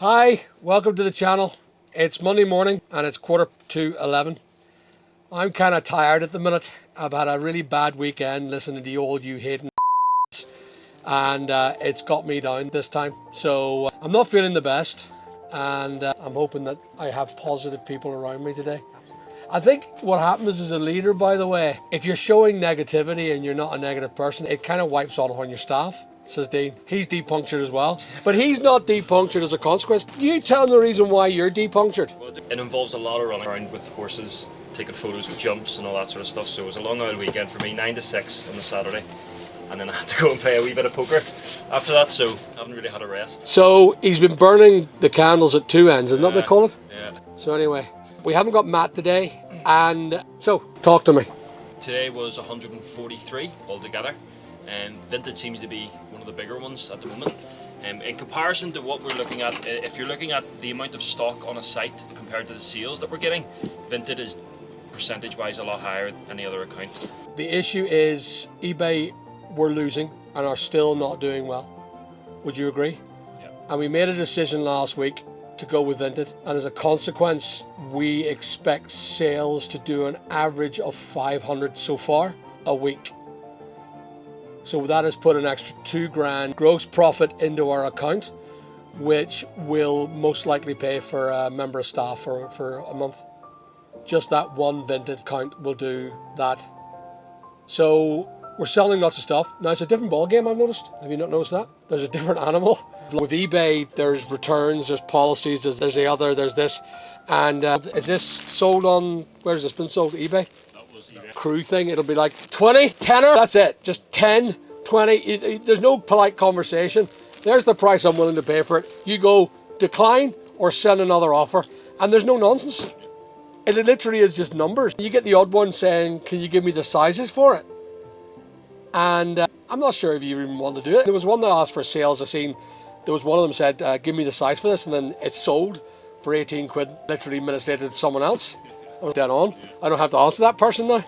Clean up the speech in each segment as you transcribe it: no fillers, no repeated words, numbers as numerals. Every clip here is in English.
Hi, welcome to the channel. It's Monday morning and it's 11:45. I'm kind of tired at the minute. I've had a really bad weekend listening to all you hating and it's got me down this time. So I'm not feeling the best and I'm hoping that I have positive people around me today. I think what happens as a leader, by the way, if you're showing negativity and you're not a negative person, it kind of wipes out on your staff. Says Dean. He's depunctured as well. But he's not depunctured as a consequence. You tell him the reason why you're depunctured. Well, it involves a lot of running around with horses, taking photos with jumps and all that sort of stuff. So it was a long old weekend for me, 9 to 6 on the Saturday. And then I had to go and play a wee bit of poker after that, so I haven't really had a rest. So he's been burning the candles at two ends, isn't that what they call it? Yeah. So anyway, we haven't got Matt today, and so talk to me. Today was 143 altogether, and Vinted seems to be one of the bigger ones at the moment. In comparison to what we're looking at, if you're looking at the amount of stock on a site compared to the sales that we're getting, Vinted is percentage-wise a lot higher than any other account. The issue is eBay were losing and are still not doing well. Would you agree? Yeah. And we made a decision last week to go with Vinted, and as a consequence we expect sales to do an average of 500 so far a week. So that has put an extra $2,000 gross profit into our account, which will most likely pay for a member of staff for a month. Just that one Vinted account will do that. So we're selling lots of stuff. Now it's a different ball game, I've noticed. Have you not noticed that? There's a different animal. With eBay, there's returns, there's policies, there's the other, there's this. And is this sold on, where has this been sold? eBay? That was eBay. Crew thing, it'll be like 20, tenner, that's it. Just 10, 20, there's no polite conversation. There's the price I'm willing to pay for it. You go decline or send another offer, and there's no nonsense. It literally is just numbers. You get the odd one saying, can you give me the sizes for it? And I'm not sure if you even want to do it. There was one that asked for sales. I seen, there was one of them said, give me the size for this, and then it's sold for 18 quid, literally minutes later to someone else. I was dead on. I don't have to answer that person now.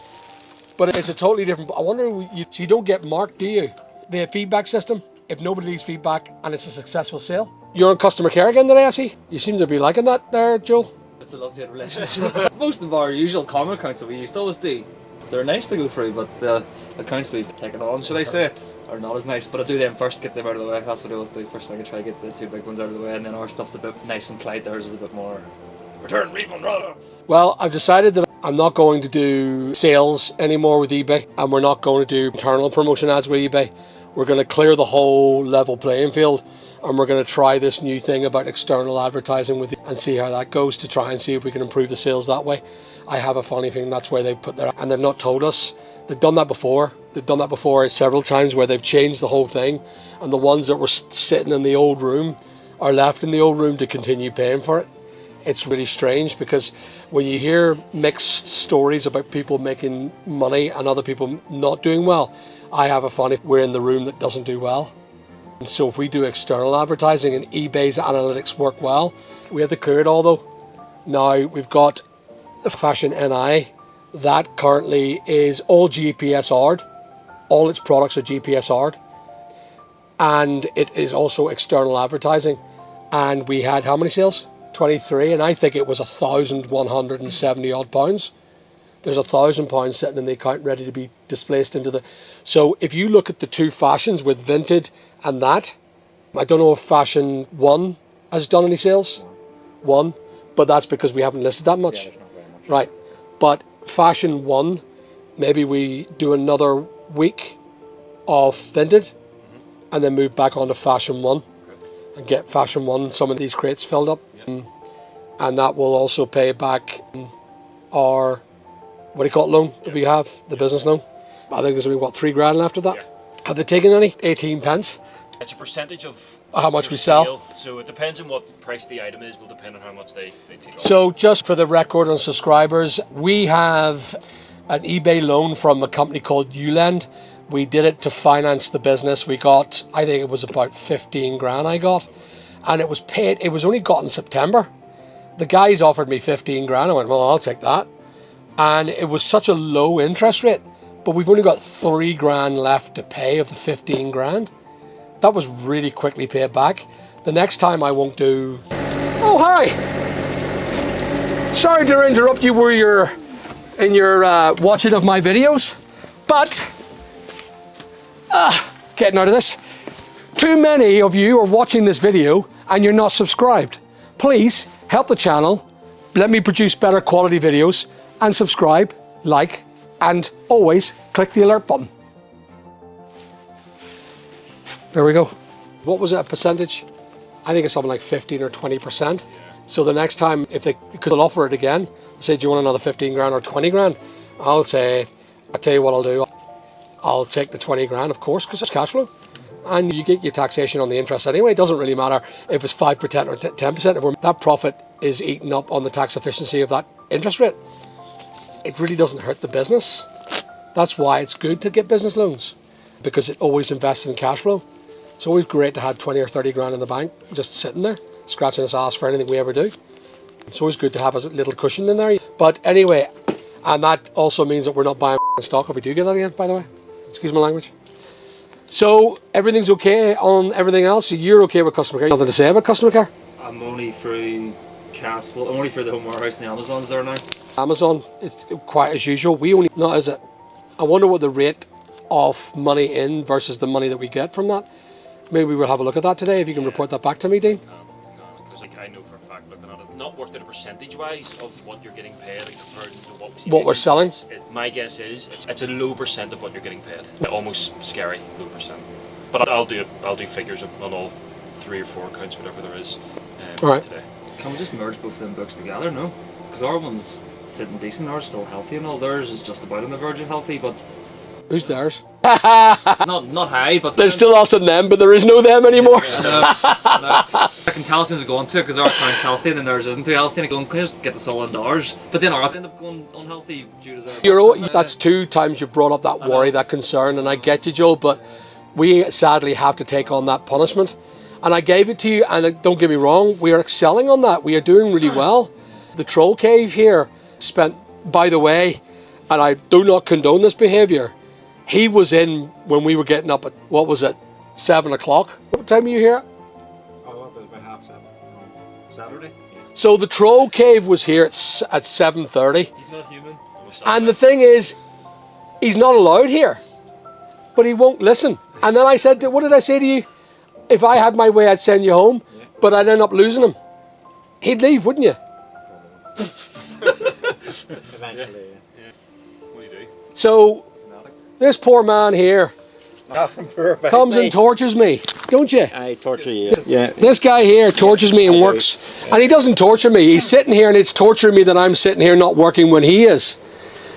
But it's a totally different, I wonder, so you don't get marked, do you? The feedback system, if nobody leaves feedback and it's a successful sale. You're on customer care again today, I see. You seem to be liking that there, Joel. It's a love-hate relationship. Most of our usual common accounts that we used to always do, they're nice to go through, but the accounts we've taken on, should I say, are not as nice. But I do them first, get them out of the way. That's what I always do. First thing I try to get the two big ones out of the way, and then our stuff's a bit nice and polite. Theirs is a bit more return, refund, rather. Well, I've decided that I'm not going to do sales anymore with eBay, and we're not going to do internal promotion ads with eBay. We're going to clear the whole level playing field, and we're going to try this new thing about external advertising with you and see how that goes, to try and see if we can improve the sales that way. I have a funny feeling that's where they've put their, and they've not told us. They've done that before. They've done that before several times where they've changed the whole thing, and the ones that were sitting in the old room are left in the old room to continue paying for it. It's really strange, because when you hear mixed stories about people making money and other people not doing well, I have a funny we're in the room that doesn't do well. And so if we do external advertising and eBay's analytics work well, we have to clear it all though. Now we've got the Fashion NI. That currently is all GPSR'd. All its products are GPSR'd. And it is also external advertising. And we had how many sales? 23, and I think it was £1,170 odd pounds. There's £1,000 sitting in the account ready to be displaced into the. So if you look at the two fashions with Vinted and that, I don't know if Fashion 1 has done any sales. One, but that's because we haven't listed that much. Yeah, there's not very much. Right, but Fashion 1, maybe we do another week of Vinted and then move back on to Fashion 1 and get Fashion 1, some of these crates filled up. And that will also pay back our, what do you call it, loan that we have, the business loan. I think there's only, what, $3,000 left of that? Yeah. Have they taken any? 18 pence. It's a percentage of How much your we sell. sale, so it depends on what price the item is, will depend on how much they take off. So just for the record on subscribers, we have an eBay loan from a company called AlanC. We did it to finance the business. We got, I think it was about 15 grand I got. And it was paid, it was only got in September. The guys offered me 15 grand. I went, well, I'll take that. And it was such a low interest rate, but we've only got 3 grand left to pay of the 15 grand. That was really quickly paid back. The next time I won't do Oh, hi. Sorry to interrupt you where you're in your watching of my videos, but getting out of this. Too many of you are watching this video and you're not subscribed. Please help the channel, let me produce better quality videos, and subscribe, like, and always click the alert button. There we go. What was it, a percentage? I think it's something like 15 or 20%. So the next time, if they could offer it again, say, do you want another 15 grand or 20 grand? I'll say, I'll tell you what I'll do. I'll take the 20 grand, of course, because it's cash flow. And you get your taxation on the interest anyway. It doesn't really matter if it's 5% or 10%. If that profit is eaten up on the tax efficiency of that interest rate, it really doesn't hurt the business. That's why it's good to get business loans, because it always invests in cash flow. It's always great to have 20 or 30 grand in the bank just sitting there, scratching its ass for anything we ever do. It's always good to have a little cushion in there. But anyway, and that also means that we're not buying stock if we do get that again, by the way. Excuse my language. So everything's okay on everything else. You're okay with customer care? Nothing to say about customer care? I'm only through Castle, only through the home warehouse and the Amazon's there now. Amazon, it's quite as usual. We only, not is it? I wonder what the rate of money in versus the money that we get from that. Maybe we'll have a look at that today, if you can report that back to me, Dean. Because I know for a fact, looking at it, not worked out a percentage-wise of what you're getting paid compared to what we see. What we're selling? My guess is it's a low percent of what you're getting paid. Almost scary, low percent. But I'll do figures on all 3 or 4 accounts, whatever there is, all right. today. Can we just merge both of them books together? No, because our one's sitting decent, ours still healthy, and all theirs is just about on the verge of healthy, but. Who's theirs? not high, but there's still us and them, but there is no them anymore. I can tell as soon as I go into it, because our account's healthy and then theirs isn't too healthy, and I go, can I just get this all into ours? But then ours end up going unhealthy due to the. That's 2 times you've brought up that worry, that concern, and I get you, Joe, but we sadly have to take on that punishment. And I gave it to you, and don't get me wrong, we are excelling on that. We are doing really well. The troll cave here spent, by the way, and I do not condone this behaviour, he was in when we were getting up at, what was it, 7 o'clock? What time are you here? Oh, it was about 7:30 on Saturday. So the troll cave was here at 7:30. He's not human. And the thing is, he's not allowed here, but he won't listen. And then I said, what did I say to you? If I had my way, I'd send you home, but I'd end up losing him. He'd leave, wouldn't you? Eventually, yeah. What do you do? So this poor man here comes and tortures me, don't you? I torture you. Yeah. This guy here tortures me and works, and he doesn't torture me. He's sitting here and it's torturing me that I'm sitting here not working when he is.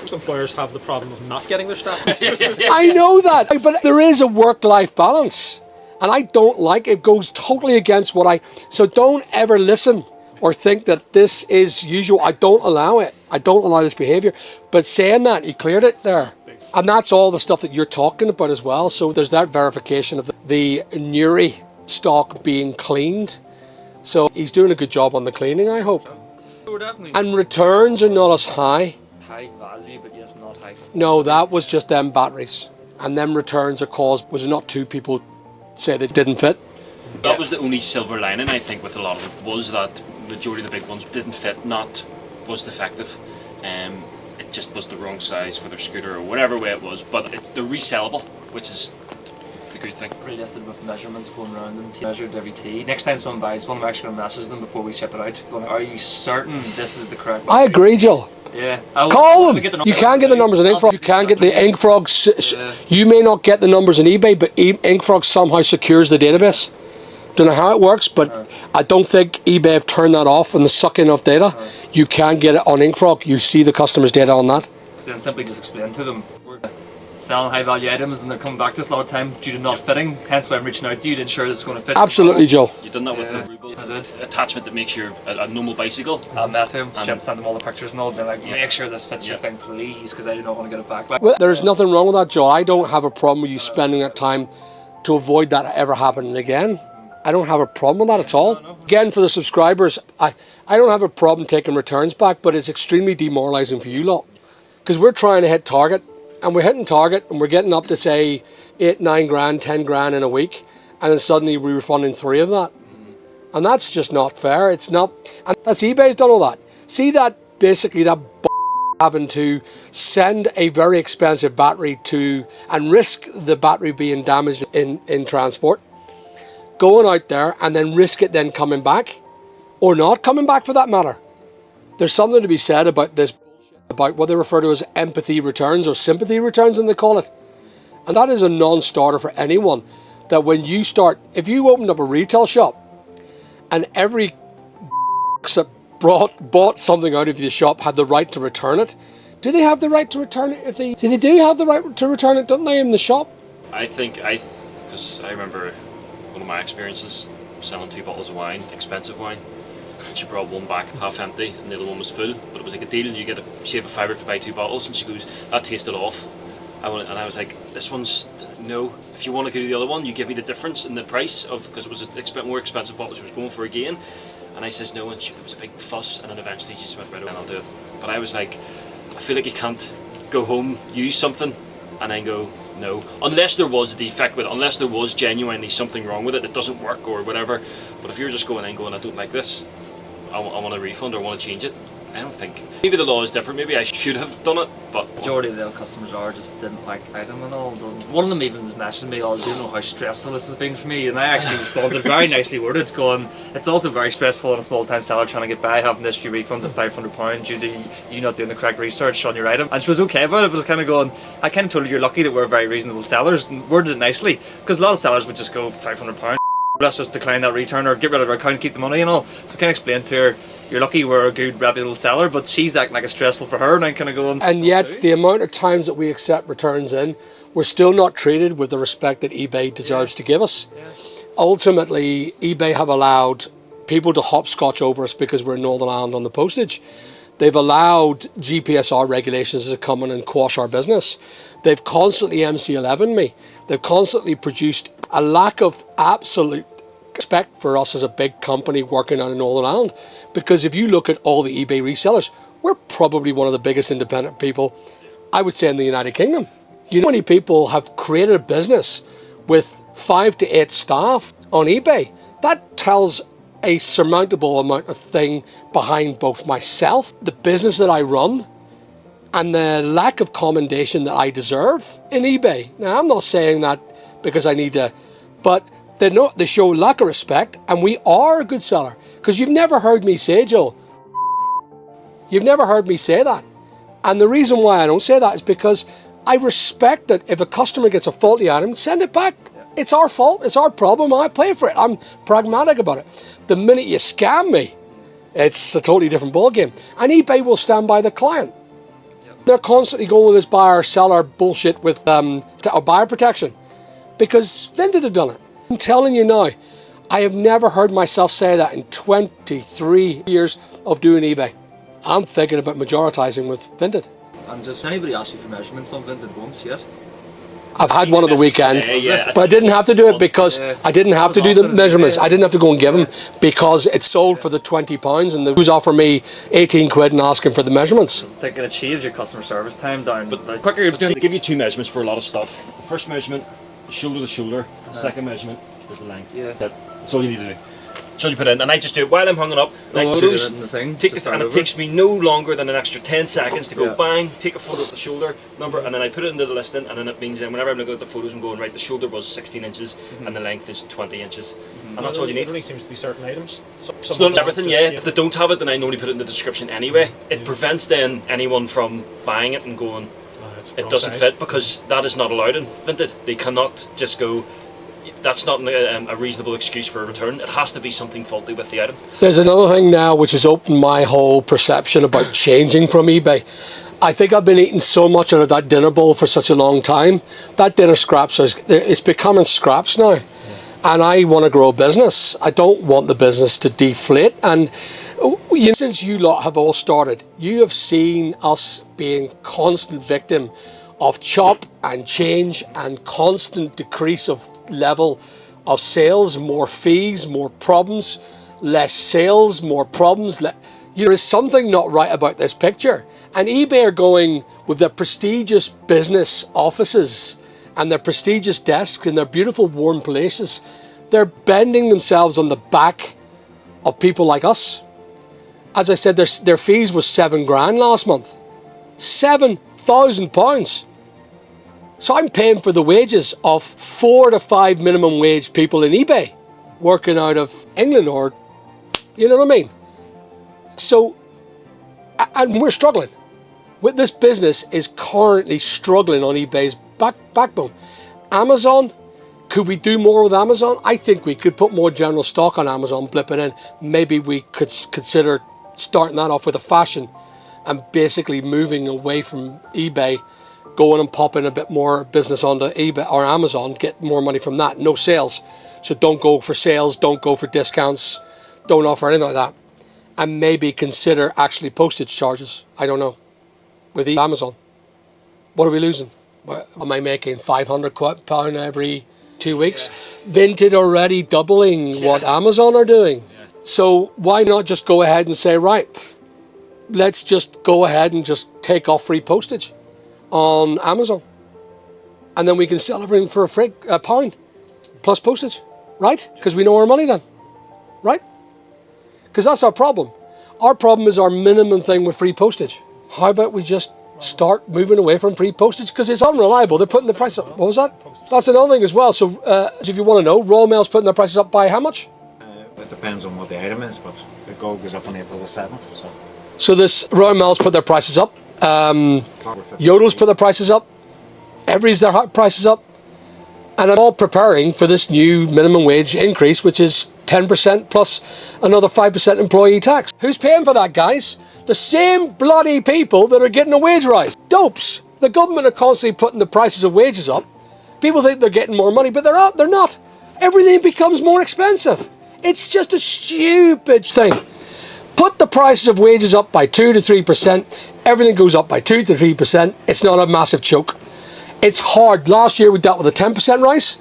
Most employers have the problem of not getting their staff. I know that, but there is a work-life balance, and I don't like it. It goes totally against what I. So don't ever listen or think that this is usual. I don't allow it. I don't allow this behaviour. But saying that, he cleared it there. And that's all the stuff that you're talking about as well. So there's that verification of the Nuri stock being cleaned. So he's doing a good job on the cleaning, I hope. And returns are not as high. High value, but yes, not high. No, that was just them batteries. And them returns are caused, was it not 2 people say they didn't fit? That was the only silver lining, I think, with a lot of it, was that majority of the big ones didn't fit, not was defective. It just was the wrong size for their scooter or whatever way it was, but they're resellable, which is the good thing. Pre-listed with measurements going around them, measured every T. Next time someone buys one, we're actually going to message them before we ship it out. Going, are you certain this is the correct one? I agree, Jill. Yeah. Call them. You can get the numbers on InkFrog. You can get the InkFrog. You may not get the numbers on eBay, but InkFrog somehow secures the database. Don't know how it works, but I don't think eBay have turned that off in the sucking of data. You can get it on InkFrog. You see the customer's data on that. So then simply just explain to them, we're selling high value items and they're coming back to us a lot of time due to not fitting, hence why I'm reaching out to you to ensure this is going to fit. Absolutely, Joe. You've done that with the Ruble attachment that makes your a normal bicycle. I met him, send them all the pictures and all, be like, make sure this fits your thing, please, because I do not want to get it back. Well, there's nothing wrong with that, Joe. I don't have a problem with you spending that time to avoid that ever happening again. I don't have a problem with that at all. Again, for the subscribers, I don't have a problem taking returns back, but it's extremely demoralising for you lot. Because we're trying to hit target, and we're hitting target, and we're getting up to, say, 8, 9 grand, 10 grand in a week, and then suddenly we're refunding 3 of that. And that's just not fair. It's not, and that's eBay's done all that. See that, basically that having to send a very expensive battery to, and risk the battery being damaged in transport, going out there and then risk it then coming back, or not coming back for that matter. There's something to be said about this, about what they refer to as empathy returns or sympathy returns, and they call it. And that is a non-starter for anyone. That when you start, if you opened up a retail shop and every that bought something out of the shop had the right to return it, do they have the right to return it? If they do have the right to return it, don't they, in the shop? I think, because I remember one of my experiences selling 2 bottles of wine, expensive wine. She brought one back half empty and the other one was full, but it was like a deal. You get save a fiver if you buy 2 bottles, and she goes, that tasted off. And I was like, this one's no. If you want to go to the other one, you give me the difference in the price of, because it was a more expensive bottle she was going for again. And I says no, and it was a big fuss, and then eventually she just went, right, and I'll do it. But I was like, I feel like you can't go home, use something, and then go, no. Unless there was a defect with it, unless there was genuinely something wrong with it that doesn't work or whatever. But if you're just going in going, I don't like this, I want a refund or want to change it, I don't think. Maybe the law is different, maybe I should have done it, but... Majority of the customers just didn't like the item and all. One of them even was messaging me, oh, do you know how stressful this has been for me? And I actually responded very nicely worded, going, it's also very stressful in a small time seller trying to get by, having to issue refunds of £500 due to you not doing the correct research on your item. And she was okay about it, but was kind of going, I kind of told her you're lucky that we're very reasonable sellers, and worded it nicely, because a lot of sellers would just go £500, let's just decline that return or get rid of our account, keep the money and all. So I kind of explained to her, you're lucky we're a good reputable seller, but she's acting like it's stressful for her, and I'm kind of going... And yet the amount of times that we accept returns in, we're still not treated with the respect that eBay deserves to give us. Yeah. Ultimately, eBay have allowed people to hopscotch over us because we're in Northern Ireland on the postage. They've allowed GPSR regulations to come in and quash our business. They've constantly MC11 me. They've constantly produced a lack of absolute respect for us as a big company working out in Northern Ireland, because if you look at all the eBay resellers, we're probably one of the biggest independent people, I would say, in the United Kingdom. You know how many people have created a business with 5 to 8 staff on eBay? That tells a surmountable amount of thing behind both myself, the business that I run, and the lack of commendation that I deserve in eBay. Now, I'm not saying that because I need to, but they show lack of respect, and we are a good seller. Because you've never heard me say, Joe, you've never heard me say that. And the reason why I don't say that is because I respect that if a customer gets a faulty item, send it back. It's our fault, it's our problem, I pay for it. I'm pragmatic about it. The minute you scam me, it's a totally different ballgame. And eBay will stand by the client. They're constantly going with this buyer-seller bullshit with buyer protection, because Vinted have done it. I'm telling you now, I have never heard myself say that in 23 years of doing eBay. I'm thinking about majoritizing with Vinted. And just anybody ask you for measurements on Vinted once yet? I've had one at the weekend, yeah, but I didn't have to do it because I didn't have to do the measurements. I didn't have to go and give them because it's sold for the £20, and they was offering me 18 quid and asking for the measurements. I was thinking it shaves your customer service time down. But the quicker you're doing they give you 2 measurements for a lot of stuff. The first measurement, shoulder to shoulder. The second measurement is the length. Yeah. That's all you need to do. So you put in, and I just do it while I'm hanging up. Nice photos. And it takes me no longer than an extra 10 seconds to go bang, take a photo of the shoulder number, and then I put it into the listing, and then it means whenever I'm looking at the photos, I'm going, right, the shoulder was 16 inches and the length is 20 inches. And that's all you need. It only seems to be certain items. It's not everything, yeah. If they don't have it, then I normally put it in the description anyway. It prevents then anyone from buying it and going, it doesn't fit, because that is not allowed in Vinted. They cannot just go, that's not a reasonable excuse for a return. It has to be something faulty with the item. There's another thing now which has opened my whole perception about changing from eBay. I think I've been eating so much out of that dinner bowl for such a long time. That dinner scraps, it's becoming scraps now. And I want to grow a business. I don't want the business to deflate. And you know, since you lot have all started, you have seen us being constant victim of chop and change and constant decrease of level of sales, more fees, more problems, less sales, more problems. There is something not right about this picture. And eBay are going with their prestigious business offices and their prestigious desks in their beautiful warm places. They're bending themselves on the back of people like us. As I said, their fees was £7,000 last month. £7,000. So I'm paying for the wages of 4 to 5 minimum wage people in eBay working out of England, or, you know what I mean? So, and we're struggling. This business is currently struggling on eBay's backbone. Amazon, could we do more with Amazon? I think we could put more general stock on Amazon, blip it in. Maybe we could consider starting that off with a fashion and basically moving away from eBay, going and popping a bit more business onto eBay or Amazon, get more money from that. No sales. So don't go for sales, don't go for discounts, don't offer anything like that. And maybe consider actually postage charges. I don't know. With Amazon. What are we losing? Am I making £500 every 2 weeks? Vinted already doubling what Amazon are doing. So why not just go ahead and say, right, let's just go ahead and just take off free postage on Amazon. And then we can sell everything for a pound plus postage, right? Because we know our money then, right? Because that's our problem. Our problem is our minimum thing with free postage. How about we just start moving away from free postage? Because it's unreliable. They're putting the price up. What was that? That's another thing as well. So if you want to know, Royal Mail's putting their prices up by how much? It depends on what the item is, but the gold goes up on April the 7th. So this Royal Mail's put their prices up. Yodel's put their prices up. Everybody's their prices up. And I'm all preparing for this new minimum wage increase, which is 10% plus another 5% employee tax. Who's paying for that, guys? The same bloody people that are getting a wage rise. Dopes. The government are constantly putting the prices of wages up. People think they're getting more money, but they're not. Everything becomes more expensive. It's just a stupid thing. Put the prices of wages up by 2 to 3%. Everything goes up by 2 to 3%. It's not a massive choke. It's hard. Last year we dealt with a 10% rise,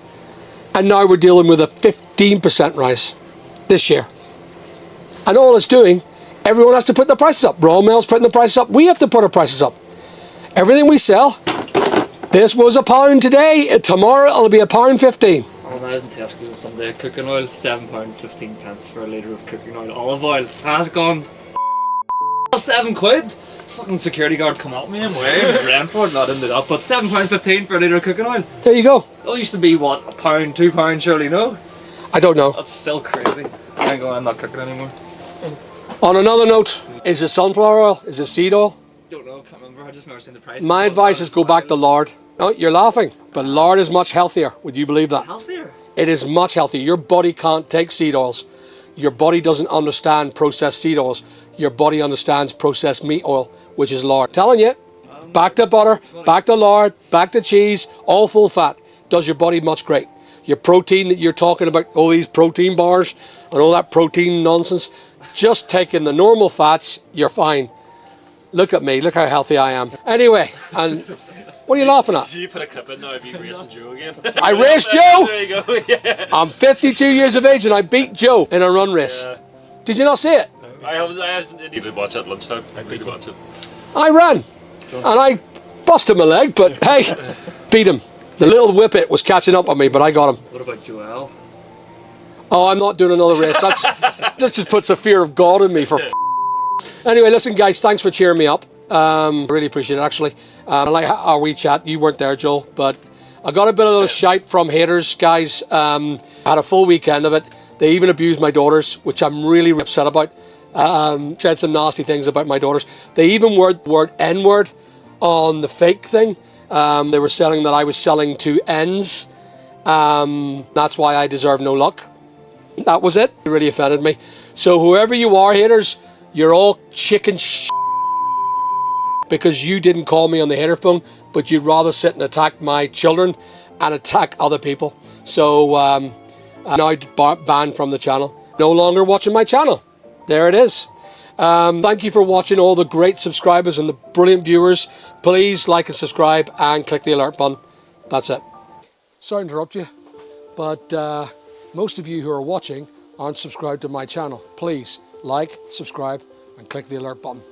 and now we're dealing with a 15% rise this year. And all it's doing, everyone has to put their prices up. Royal Mail's putting the prices up. We have to put our prices up. Everything we sell, this was £1 today. Tomorrow it'll be £1.15. When I was in Tesco's on Sunday, cooking oil, £7.15 for a litre of cooking oil. Olive oil has gone £7. Fucking security guard come at me and way Brentford, not ended up, but £7.15 for a litre of cooking oil. There you go. It all used to be what, £1, £2 surely, no? I don't know. That's still crazy. I'm not cooking anymore. On another note, is it sunflower oil? Is it seed oil? Don't know, can't remember. I just remember seeing the price. My advice is go back to lard. Oh, you're laughing, but lard is much healthier. Would you believe that? Healthier? It is much healthier. Your body can't take seed oils. Your body doesn't understand processed seed oils. Your body understands processed meat oil, which is lard. Telling you, back to butter, back to lard, back to cheese, all full fat. Does your body much great. Your protein that you're talking about, all these protein bars and all that protein nonsense, just taking the normal fats, you're fine. Look at me, look how healthy I am. Anyway, and what are you laughing at? Did you put a clip in now of you racing Joe again? I raced Joe! There you go, yeah. I'm 52 years of age and I beat Joe in a run race. Yeah. Did you not see it? I did watch it at lunchtime. I did watch it. I ran and I busted my leg, but hey, beat him. The little whippet was catching up on me, but I got him. What about Joel? Oh, I'm not doing another race. That just puts a fear of God in me for Anyway, listen guys, thanks for cheering me up. Really appreciate it actually. I like our wee chat. You weren't there, Joel, but I got a bit of a little shite from haters, guys. I had a full weekend of it. They even abused my daughters, which I'm really upset about. Said some nasty things about my daughters. They even word N-word on the fake thing. They were selling that I was selling to N's. That's why I deserve no luck. That was it. It really offended me. So whoever you are, haters, you're all chicken because you didn't call me on the hater phone, but you'd rather sit and attack my children and attack other people. So I'm now banned from the channel. No longer watching my channel. There it is. Thank you for watching, all the great subscribers and the brilliant viewers. Please like and subscribe and click the alert button. That's it. Sorry to interrupt you, but most of you who are watching aren't subscribed to my channel. Please like, subscribe and click the alert button.